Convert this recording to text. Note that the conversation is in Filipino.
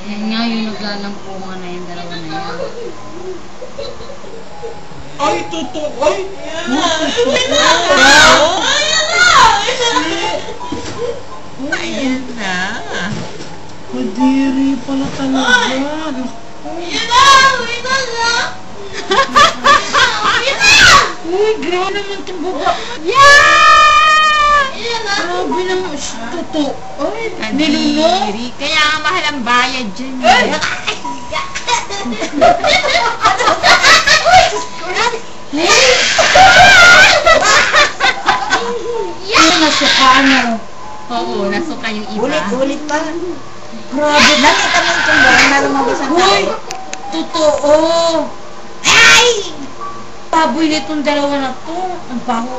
Ayan nga yung naglalampungan na yung dalawa na yan. Ay, totoo! Ay! Ayan na. Kadiri pala talaga. Uy, grabe naman itong baba. Grabe naman. Totoo. Ay, nilulo. Kadiri. Kaya nga mahal ang bayad dyan. Ano nasuka ano? Oo, nasuka yung iba. Ulit pa. Grabe. Nakita mo yung tumbang na lumabas ang Uy! tao. Totoo! Ay! Baboy nitong dalawa na to. Ang baho.